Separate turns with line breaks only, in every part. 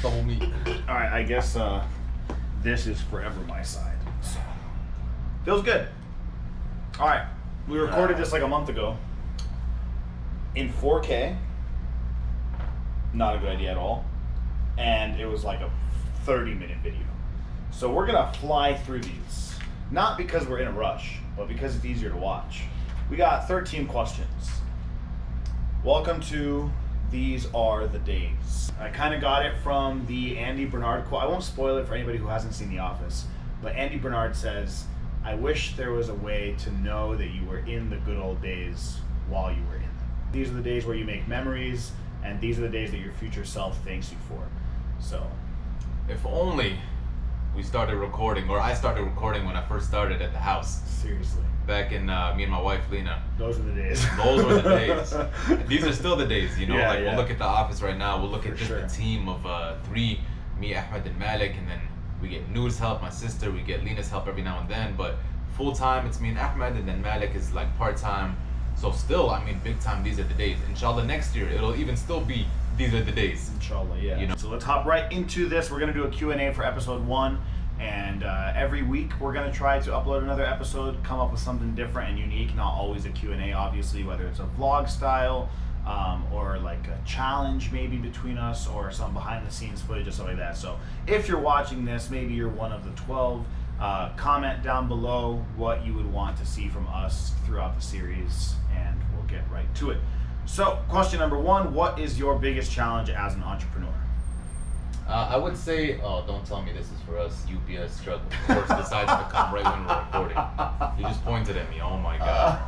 Double meat.
All right, I guess this is forever my side. So. Feels good. All right, we recorded this like a month ago in 4K. Not a good idea at all. And it was like a 30-minute video. So we're gonna fly through these. Not because we're in a rush, but because it's easier to watch. We got 13 questions. Welcome to These Are the Days. I kind of got it from the Andy Bernard quote. I won't spoil it for anybody who hasn't seen The Office, but Andy Bernard says, "I wish there was a way to know that you were in the good old days while you were in them. These are the days where you make memories, and these are the days that your future self thanks you for." So,
If only we started recording, or I started recording when I first started at the house.
seriously,
Back in me and my wife Lena.
those are the days.
Those were the days. These are still the days, you know.
Yeah,
like
yeah.
we'll look at the office right now. We'll look
For
at just
sure.
the team of three: me, Ahmed, and Malik, and then we get Noor's help, my sister. We get Lena's help every now and then, but full time it's me and Ahmed, and then Malik is like part time. So still, I mean, big time. These are the days. Inshallah, next year it'll even still be these are the days.
Inshallah, yeah.
You know.
So let's hop right into this. We're gonna do a Q&A for episode 1, and every week we're gonna try to upload another episode, come up with something different and unique. Not always a Q&A, obviously, whether it's a vlog style or like a challenge maybe between us, or some behind the scenes footage or stuff like that. So if you're watching this, maybe you're one of the 12. Comment down below what you would want to see from us throughout the series, and we'll get right to it. So, question number 1, what is your biggest challenge as an entrepreneur?
I would say, oh, don't tell me this is for us. UPS truck, of course, decides to come right when we're recording. You just pointed at me. Oh my god.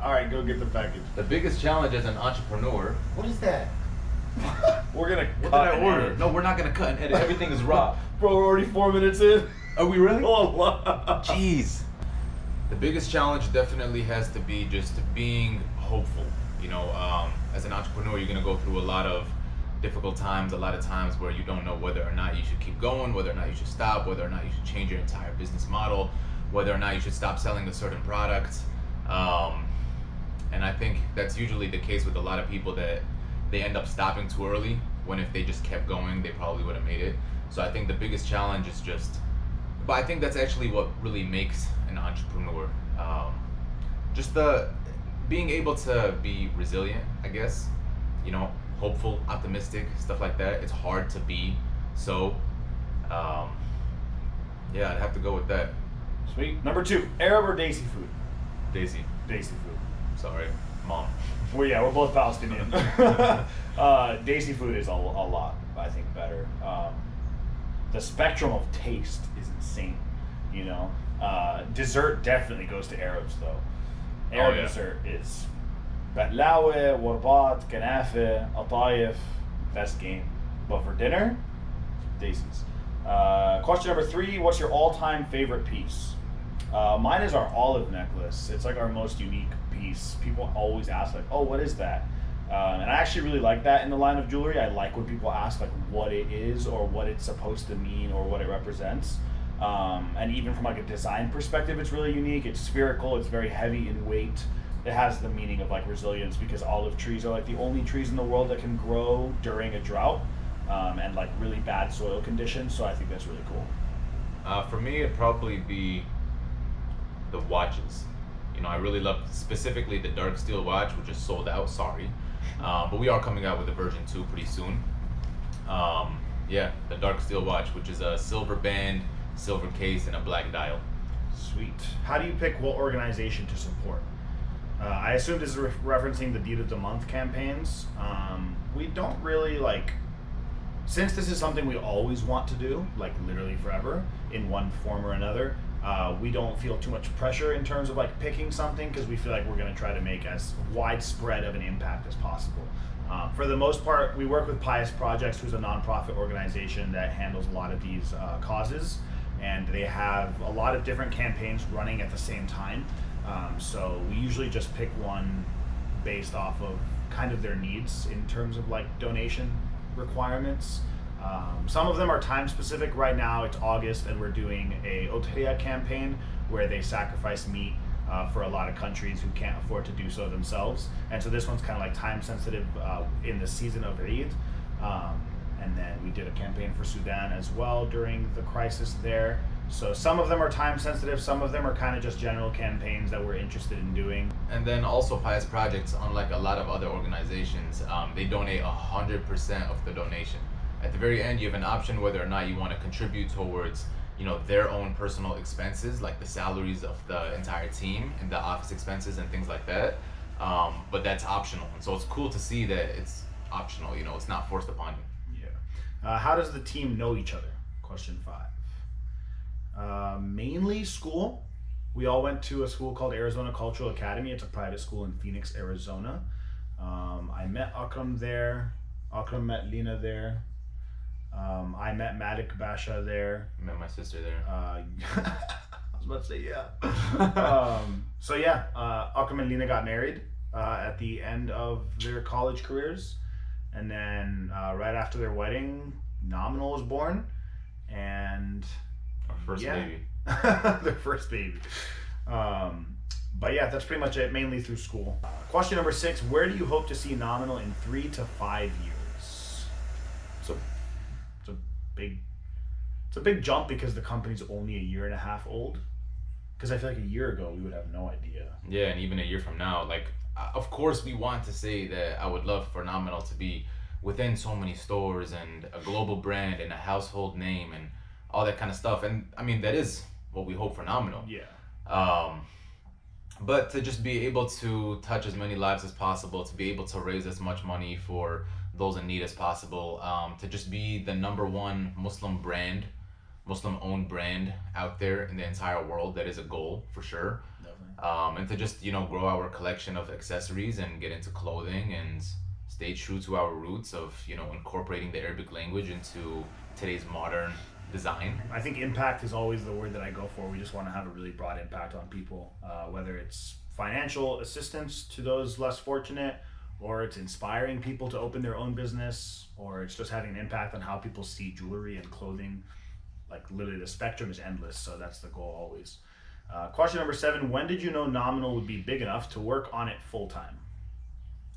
All right, go get the package.
The biggest challenge as an entrepreneur. What is that?
We're gonna
What
cut
did I
and
order?
edit.
No, we're not gonna cut and edit. Everything is raw.
Bro, we're already 4 minutes in.
Are we really?
Oh,
Jeez. The biggest challenge definitely has to be just being hopeful. You know, as an entrepreneur, you're gonna go through a lot of difficult times, a lot of times where you don't know whether or not you should keep going, whether or not you should stop, whether or not you should change your entire business model, whether or not you should stop selling a certain product. And I think that's usually the case with a lot of people, that they end up stopping too early, when if they just kept going, they probably would have made it. So I think the biggest challenge is just, but I think that's actually what really makes an entrepreneur. Just the being able to be resilient, I guess, you know, hopeful, optimistic, stuff like that. It's hard to be. So, yeah, I'd have to go with that.
sweet. Number 2, Arab or Desi food?
Daisy,
Desi food.
sorry, mom.
Well, yeah, we're both Palestinian. Desi food is a lot, I think, better. The spectrum of taste is insane, you know. Dessert definitely goes to Arabs, though. Arab
yeah.
dessert is baklawa, warbat, kanafa, atayef, best game. But for dinner, Desi's. Question number 3, what's your all-time favorite piece? Mine is our olive necklace. It's like our most unique piece. People always ask, like, oh, what is that? And I actually really like that in the line of jewelry. I like when people ask like what it is, or what it's supposed to mean, or what it represents. And even from like a design perspective, it's really unique. It's spherical, it's very heavy in weight. It has the meaning of like resilience, because olive trees are like the only trees in the world that can grow during a drought and like really bad soil conditions. So I think that's really cool.
For me, it'd probably be the watches. You know, I really love specifically the dark steel watch, which is sold out, sorry. But we are coming out with a version 2 pretty soon. Yeah, the dark steel watch, which is a silver band, silver case, and a black dial.
Sweet. How do you pick what organization to support? I assume this is referencing the Deed of the Month campaigns. We don't really like, since this is something we always want to do, like literally forever, in one form or another, we don't feel too much pressure in terms of like picking something, because we feel like we're going to try to make as widespread of an impact as possible. For the most part, we work with Pious Projects, who's a nonprofit organization that handles a lot of these causes, and they have a lot of different campaigns running at the same time. So we usually just pick one based off of kind of their needs in terms of like donation requirements. Some of them are time specific. Right now it's August, and we're doing a Udhiyah campaign where they sacrifice meat for a lot of countries who can't afford to do so themselves. And so this one's kind of like time sensitive in the season of Eid. and then we did a campaign for Sudan as well during the crisis there. So some of them are time sensitive, some of them are kind of just general campaigns that we're interested in doing.
And then also Pious Projects, unlike a lot of other organizations, they donate 100% of the donation. At the very end, you have an option whether or not you want to contribute towards, their own personal expenses, like the salaries of the entire team and the office expenses and things like that. But that's optional, and so it's cool to see that it's optional. It's not forced upon you.
Yeah. How does the team know each other? Question 5. Mainly school. We all went to a school called Arizona Cultural Academy. It's a private school in Phoenix, Arizona. I met Akram there. Akram met Lena there. I met Madik Basha there.
I met my sister there.
I was about to say so yeah, Akram and Lena got married at the end of their college careers, and then right after their wedding, Nominal was born, and
Our first baby.
their first baby. But yeah, that's pretty much it. Mainly through school. Question number 6: where do you hope to see Nominal in 3 to 5 years? So it's a big jump because the company's only a year and a half old. Because I feel like a year ago we would have no idea.
Yeah, and even a year from now, of course we want to say that I would love for Nominal to be within so many stores and a global brand and a household name and all that kind of stuff. And I mean, that is what we hope for Nominal.
Yeah.
But to just be able to touch as many lives as possible, to be able to raise as much money for those in need as possible, to just be the number one Muslim-owned brand out there in the entire world, that is a goal for sure.
Definitely.
And to just grow our collection of accessories and get into clothing and stay true to our roots of incorporating the Arabic language into today's modern design.
I think impact is always the word that I go for. We just want to have a really broad impact on people, whether it's financial assistance to those less fortunate, or it's inspiring people to open their own business, or it's just having an impact on how people see jewelry and clothing. Like literally the spectrum is endless, so that's the goal always. Question number 7: when did you know Nominal would be big enough to work on it full time?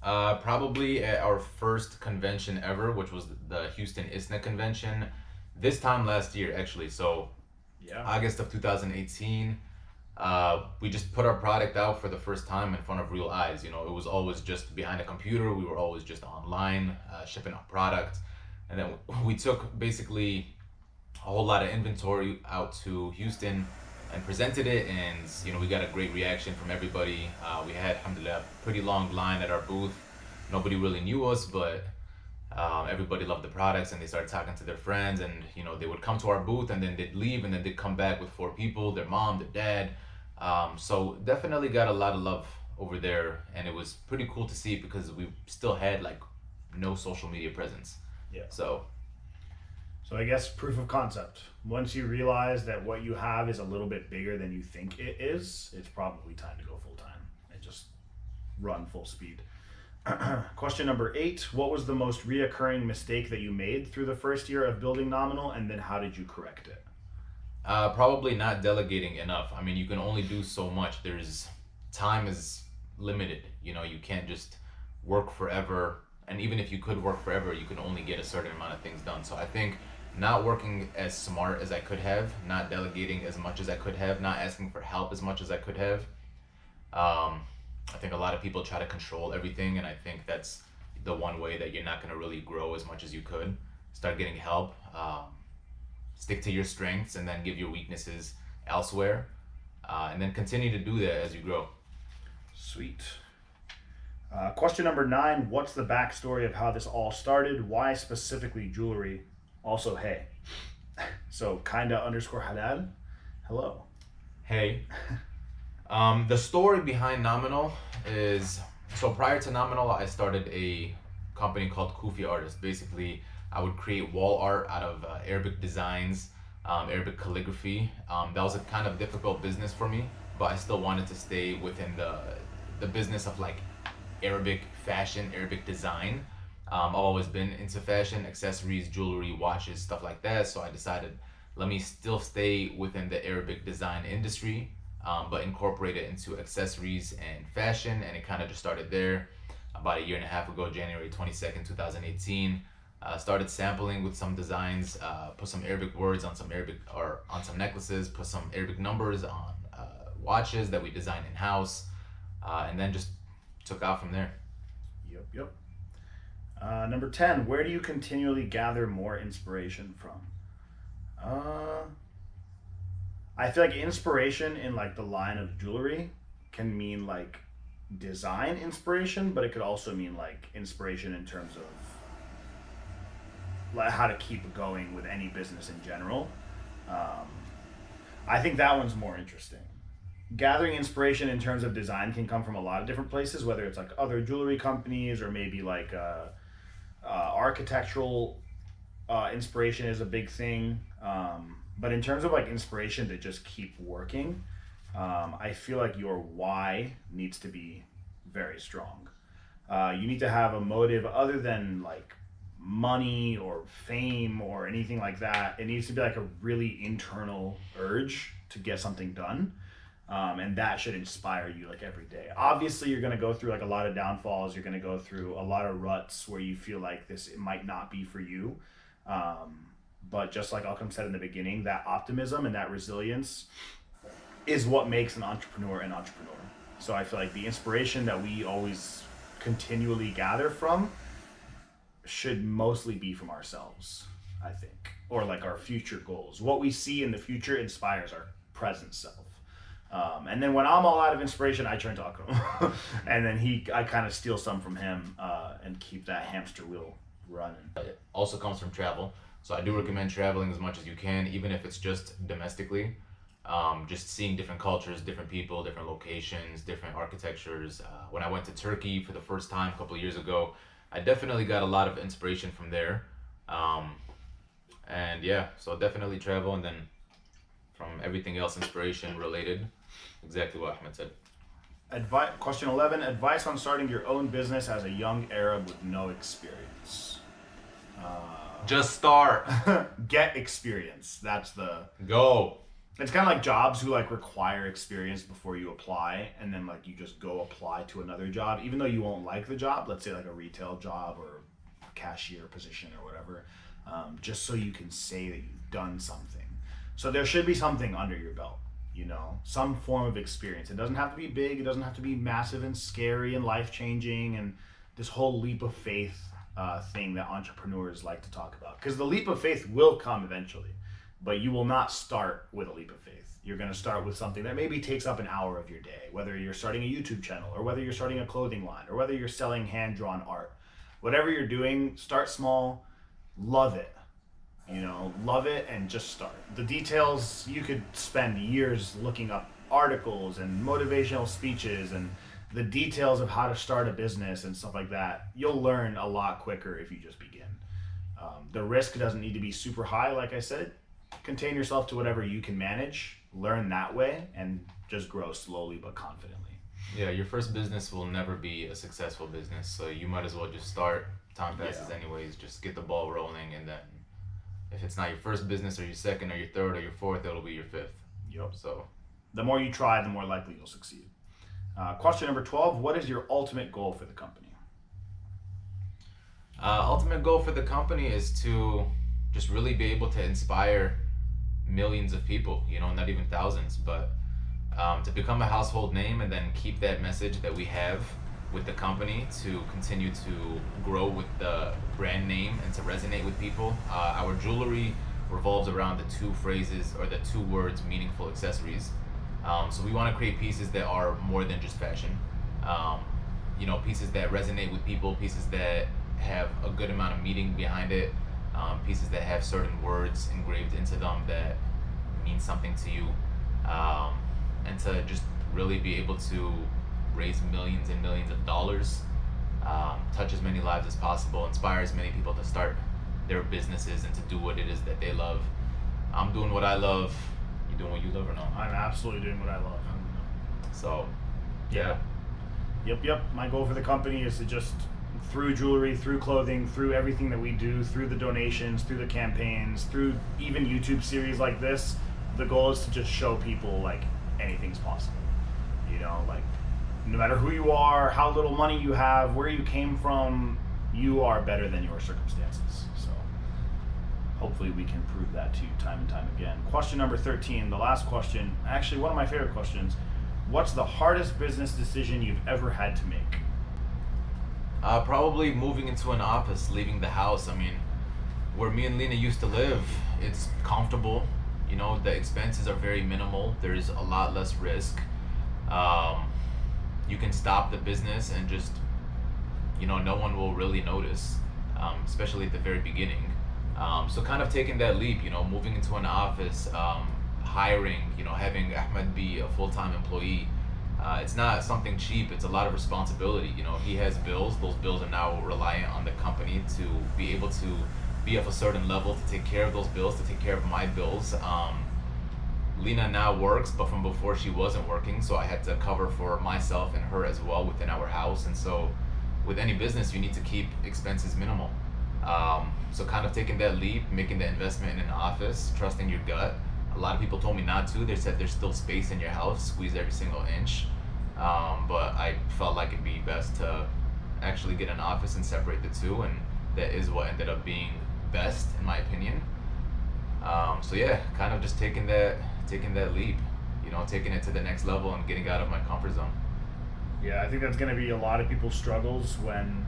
Probably at our first convention ever, which was the Houston ISNA convention, this time last year actually. So
Yeah.
August of 2018, we just put our product out for the first time in front of real eyes. It was always just behind a computer. We were always just online, shipping our product. And then we took basically a whole lot of inventory out to Houston and presented it, and we got a great reaction from everybody. We had, alhamdulillah, a pretty long line at our booth. Nobody really knew us, but everybody loved the products, and they started talking to their friends, and they would come to our booth and then they'd leave, and then they'd come back with 4 people, their mom, their dad. So definitely got a lot of love over there, and it was pretty cool to see because we still had no social media presence.
Yeah.
So
I guess proof of concept. Once you realize that what you have is a little bit bigger than you think it is, it's probably time to go full time and just run full speed. Question number 8: what was the most reoccurring mistake that you made through the first year of building Nominal, and then how did you correct it?
probably not delegating enough. I mean, you can only do so much. Time is limited. You can't just work forever. And even if you could work forever, you can only get a certain amount of things done. So I think not working as smart as I could have, not delegating as much as I could have, not asking for help as much as I could have. I think a lot of people try to control everything, and I think that's the one way that you're not going to really grow as much as you could. Start getting help. Stick to your strengths, and then give your weaknesses elsewhere, and then continue to do that as you grow.
Sweet. Question number 9: what's the backstory of how this all started? Why specifically jewelry? Also, hey. So, kinda_halal. Hello.
Hey. The story behind Nominal is, so prior to Nominal, I started a company called Kufi Artist. Basically, I would create wall art out of Arabic designs, Arabic calligraphy. That was a kind of difficult business for me, but I still wanted to stay within the business of Arabic fashion, Arabic design. I've always been into fashion, accessories, jewelry, watches, stuff like that. So I decided, let me still stay within the Arabic design industry, but incorporate it into accessories and fashion. And it kind of just started there about a year and a half ago, January 22nd, 2018. Started sampling with some designs, put some Arabic words on some Arabic or on some necklaces, put some Arabic numbers on watches that we designed in house, and then just took out from there.
Yep, yep. Number 10, where do you continually gather more inspiration from? I feel like inspiration in like the line of jewelry can mean like design inspiration, but it could also mean like inspiration in terms of like how to keep going with any business in general. Um, I think that one's more interesting. Gathering inspiration in terms of design can come from a lot of different places, whether it's like other jewelry companies or maybe like architectural inspiration is a big thing. But in terms of like inspiration to just keep working, I feel like your why needs to be very strong. You need to have a motive other than like money or fame or anything like that. It needs to be like a really internal urge to get something done. And that should inspire you like every day. Obviously, you're going to go through like a lot of downfalls. You're going to go through a lot of ruts where you feel like this it might not be for you. But just like Alcom said in the beginning, that optimism and that resilience is what makes an entrepreneur an entrepreneur. So I feel like the inspiration that we always continually gather from should mostly be from ourselves, I think, or like our future goals. What we see in the future inspires our present self. And then when I'm all out of inspiration, I turn to Akram, and then I kind of steal some from him and keep that hamster wheel running.
It also comes from travel. So I do recommend traveling as much as you can, even if it's just domestically. Just seeing different cultures, different people, different locations, different architectures. When I went to Turkey for the first time a couple of years ago, I definitely got a lot of inspiration from there. And yeah, so definitely travel, and then from everything else inspiration related, exactly what Ahmed said.
Question 11, advice on starting your own business as a young Arab with no experience.
Just start.
Get experience. That's the...
Go.
It's kind of like jobs who like require experience before you apply, and then like you just go apply to another job, even though you won't like the job, let's say like a retail job or a cashier position or whatever, just so you can say that you've done something. So there should be something under your belt, you know, some form of experience. It doesn't have to be big. It doesn't have to be massive and scary and life-changing and this whole leap of faith thing that entrepreneurs like to talk about. Because the leap of faith will come eventually, but you will not start with a leap of faith. You're going to start with something that maybe takes up an hour of your day, whether you're starting a YouTube channel or whether you're starting a clothing line or whether you're selling hand-drawn art. Whatever you're doing, start small, love it. You know, love it and just start. The details, you could spend years looking up articles and motivational speeches and the details of how to start a business and stuff like that. You'll learn a lot quicker if you just begin. The risk doesn't need to be super high, like I said. Contain yourself to whatever you can manage, learn that way, and just grow slowly but confidently.
Yeah, your first business will never be a successful business, so you might as well just start. Time passes anyways, just get the ball rolling, and then if it's not your first business or your second or your third or your fourth, it'll be your fifth.
Yep.
So
the more you try, the more likely you'll succeed. Question number 12, what is your ultimate goal for the company?
Ultimate goal for the company is to just really be able to inspire millions of people, you know, not even thousands, but to become a household name and then keep that message that we have with the company to continue to grow with the brand name and to resonate with people. Our jewelry revolves around the two phrases or the two words, meaningful accessories. So we want to create pieces that are more than just fashion. You know, pieces that resonate with people, pieces that have a good amount of meaning behind it, pieces that have certain words engraved into them that mean something to you, and to just really be able to raise millions and millions of dollars, touch as many lives as possible, inspire as many people to start their businesses and to do what it is that they love. I'm doing what I love. You doing what you love or no?
I'm absolutely doing what I love.
So, yeah.
Yep. My goal for the company is to just, through jewelry, through clothing, through everything that we do, through the donations, through the campaigns, through even YouTube series like this, the goal is to just show people like anything's possible. You know, like no matter who you are, how little money you have, where you came from, you are better than your circumstances. hopefully we can prove that to you time and time again. Question number 13, the last question, actually one of my favorite questions. What's the hardest business decision you've ever had to make?
Probably moving into an office, leaving the house. I mean, where me and Lena used to live, it's comfortable. You know, the expenses are very minimal. There's a lot less risk. You can stop the business and just, you know, no one will really notice, especially at the very beginning. So kind of taking that leap, you know, moving into an office, hiring, you know, having Ahmed be a full-time employee. It's not something cheap. It's a lot of responsibility. You know, he has bills. Those bills are now reliant on the company to be able to be of a certain level to take care of those bills, to take care of my bills. Lena now works, but from before she wasn't working, so I had to cover for myself and her as well within our house. And so with any business, you need to keep expenses minimal. So kind of taking that leap, making the investment in an office, trusting your gut. A lot of people told me not to. They said there's still space in your house, squeeze every single inch. But I felt like it'd be best to actually get an office and separate the two, and that is what ended up being best in my opinion. So yeah, kind of just taking that leap, you know, taking it to the next level and getting out of my comfort zone.
Yeah, I think that's going to be a lot of people's struggles when,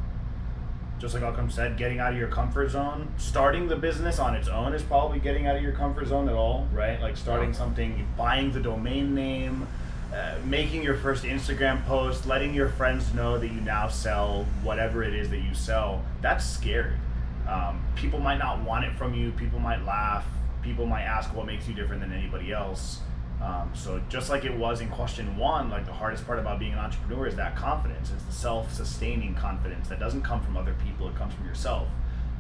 just like Akram said, getting out of your comfort zone. Starting the business on its own is probably getting out of your comfort zone at all, right? Like starting something, buying the domain name, making your first Instagram post, letting your friends know that you now sell whatever it is that you sell. That's scary. People might not want it from you. People might laugh. People might ask what makes you different than anybody else. So just like it was in question one, like the hardest part about being an entrepreneur is that confidence. It's the self-sustaining confidence that doesn't come from other people, it comes from yourself.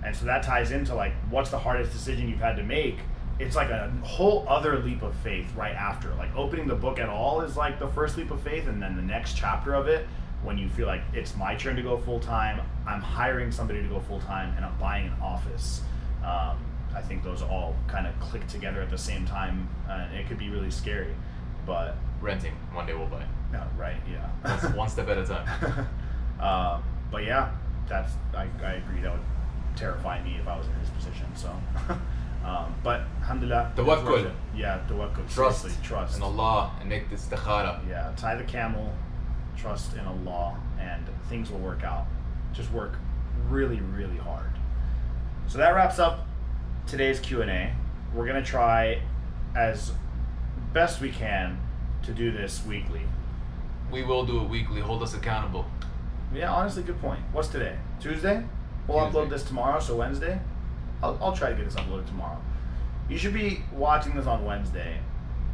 And so that ties into like, what's the hardest decision you've had to make? It's like a whole other leap of faith right after. Like opening the book at all is like the first leap of faith, and then the next chapter of it, when you feel like it's my turn to go full-time, I'm hiring somebody to go full-time, and I'm buying an office. I think those all kind of click together at the same time, and it could be really scary. But
Renting, one day we'll buy.
no, right, yeah.
One step at a time.
But yeah, I agree, that would terrify me if I was in his position. So, but alhamdulillah,
Tawakkul.
Yeah, tawakkul.
Trust,
Seriously, trust
in Allah and make this istikhara.
Yeah, tie the camel, trust in Allah, and things will work out. Just work really, really hard. So that wraps up today's Q&A. We're going to try as best we can to do this weekly.
We will do it weekly. Hold us accountable.
Yeah, honestly, good point. What's today? Tuesday? We'll
Tuesday.
upload this tomorrow, so Wednesday? I'll try to get this uploaded tomorrow. You should be watching this on Wednesday,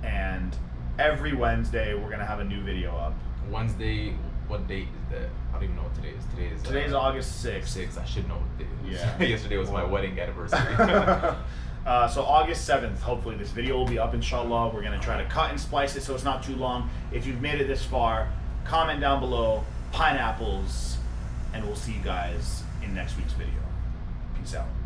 and every Wednesday we're going to have a new video up.
Wednesday, what date is that? I don't even know what today is.
Today's August 6th.
6th. I should know what day it is.
Yeah.
Yesterday was my wedding anniversary.
So August 7th, hopefully this video will be up, inshallah. We're going to try to cut and splice it so it's not too long. If you've made it this far, comment down below, pineapples, and we'll see you guys in next week's video. Peace out.